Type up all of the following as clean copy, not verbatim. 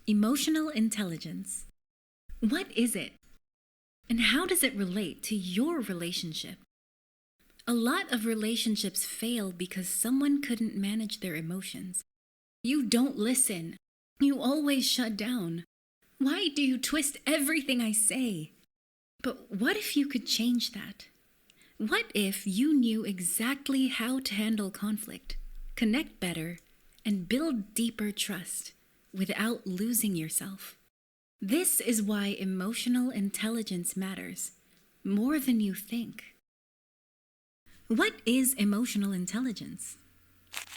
Emotional intelligence. What is it? And how does it relate to your relationship? A lot of relationships fail because someone couldn't manage their emotions. You don't listen. You always shut down. Why do you twist everything I say? But what if you could change that? What if you knew exactly how to handle conflict, connect better, and build deeper trust without losing yourself? This is why emotional intelligence matters more than you think. What is emotional intelligence?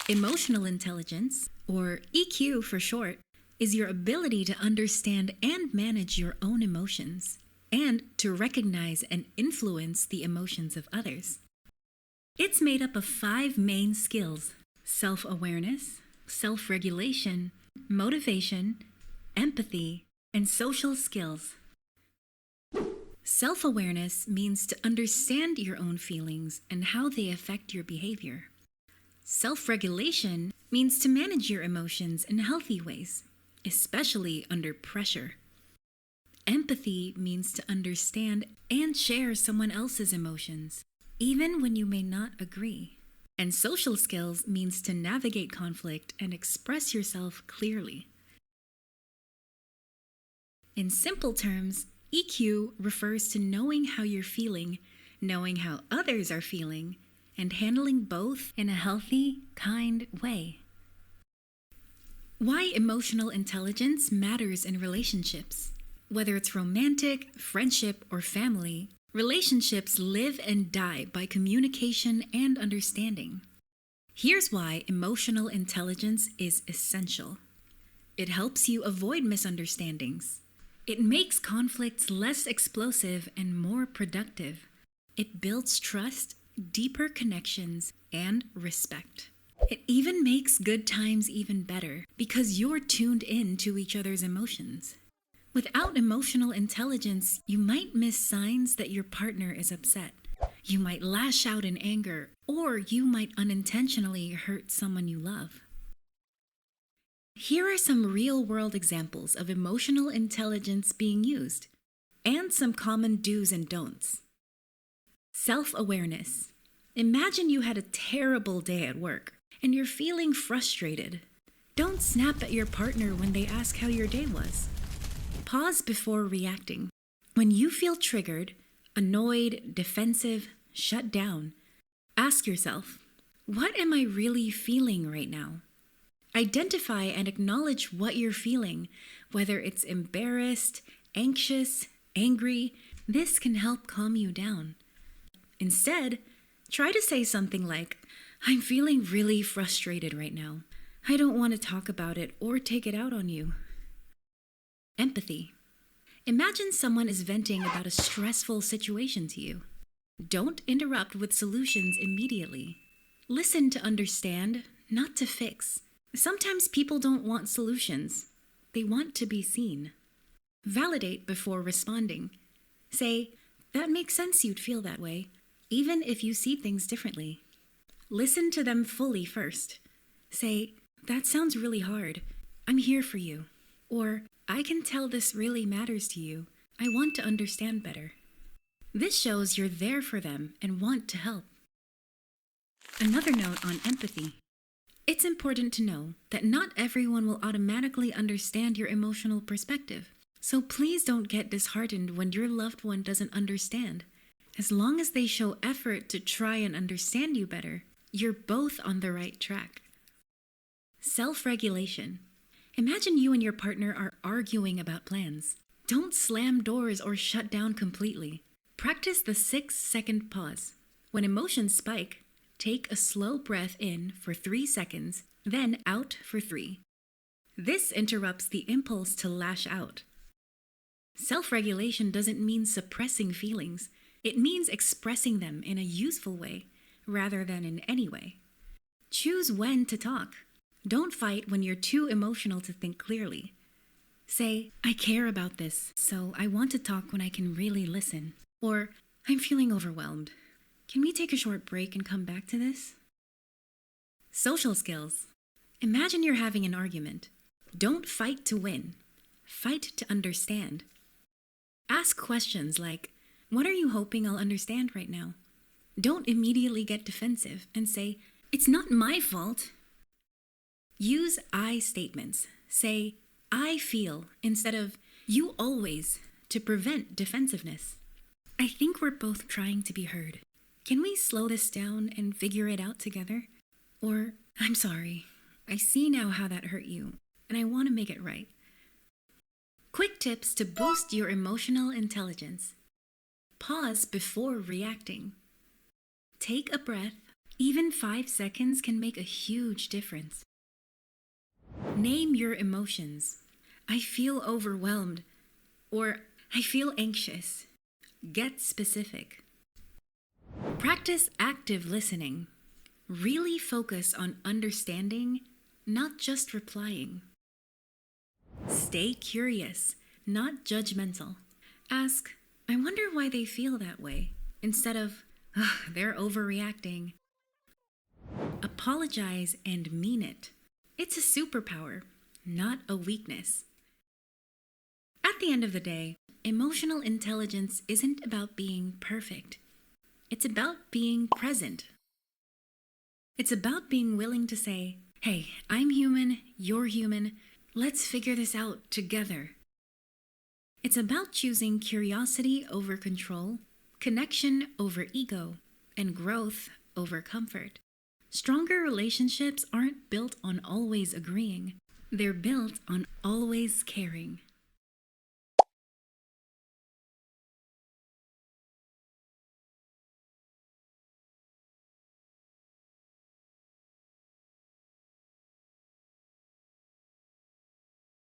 Emotional intelligence, or EQ for short, is your ability to understand and manage your own emotions, and to recognize and influence the emotions of others. It's made up of 5 main skills: self-awareness, self-regulation, motivation, empathy, and social skills. Self-awareness means to understand your own feelings and how they affect your behavior. Self-regulation means to manage your emotions in healthy ways, especially under pressure. Empathy means to understand and share someone else's emotions, even when you may not agree. And social skills means to navigate conflict and express yourself clearly. In simple terms, EQ refers to knowing how you're feeling, knowing how others are feeling, and handling both in a healthy, kind way. Why emotional intelligence matters in relationships. Whether it's romantic, friendship, or family, relationships live and die by communication and understanding. Here's why emotional intelligence is essential. It helps you avoid misunderstandings. It makes conflicts less explosive and more productive. It builds trust, deeper connections, and respect. It even makes good times even better because you're tuned in to each other's emotions. Without emotional intelligence, you might miss signs that your partner is upset. You might lash out in anger, or you might unintentionally hurt someone you love. Here are some real-world examples of emotional intelligence being used, and some common do's and don'ts. Self-awareness. Imagine you had a terrible day at work, and you're feeling frustrated. Don't snap at your partner when they ask how your day was. Pause before reacting. When you feel triggered, annoyed, defensive, shut down, ask yourself, what am I really feeling right now? Identify and acknowledge what you're feeling, whether it's embarrassed, anxious, angry. This can help calm you down. Instead, try to say something like, I'm feeling really frustrated right now. I don't want to talk about it or take it out on you. Empathy. Imagine someone is venting about a stressful situation to you. Don't interrupt with solutions immediately. Listen to understand, not to fix. Sometimes people don't want solutions. They want to be seen. Validate before responding. Say, that makes sense you'd feel that way, even if you see things differently. Listen to them fully first. Say, that sounds really hard. I'm here for you. Or, I can tell this really matters to you. I want to understand better. This shows you're there for them and want to help. Another note on empathy. It's important to know that not everyone will automatically understand your emotional perspective. So please don't get disheartened when your loved one doesn't understand. As long as they show effort to try and understand you better, you're both on the right track. Self-regulation. Imagine you and your partner are arguing about plans. Don't slam doors or shut down completely. Practice the 6-second pause. When emotions spike, take a slow breath in for 3 seconds, then out for 3. This interrupts the impulse to lash out. Self-regulation doesn't mean suppressing feelings. It means expressing them in a useful way, rather than in any way. Choose when to talk. Don't fight when you're too emotional to think clearly. Say, I care about this, so I want to talk when I can really listen. Or, I'm feeling overwhelmed. Can we take a short break and come back to this? Social skills. Imagine you're having an argument. Don't fight to win. fight to understand. Ask questions like, what are you hoping I'll understand right now? Don't immediately get defensive and say, it's not my fault. Use I statements. Say, I feel instead of you always to prevent defensiveness. I think we're both trying to be heard. Can we slow this down and figure it out together? Or, I'm sorry, I see now how that hurt you, and I want to make it right. Quick tips to boost your emotional intelligence. Pause before reacting. Take a breath. Even 5 seconds can make a huge difference. Name your emotions. I feel overwhelmed, or I feel anxious. Get specific. Practice active listening. Really focus on understanding, not just replying. Stay curious, not judgmental. Ask, I wonder why they feel that way, instead of, they're overreacting. Apologize and mean it. It's a superpower, not a weakness. At the end of the day, emotional intelligence isn't about being perfect. It's about being present. It's about being willing to say, hey, I'm human, you're human, let's figure this out together. It's about choosing curiosity over control, connection over ego, and growth over comfort. Stronger relationships aren't built on always agreeing. They're built on always caring.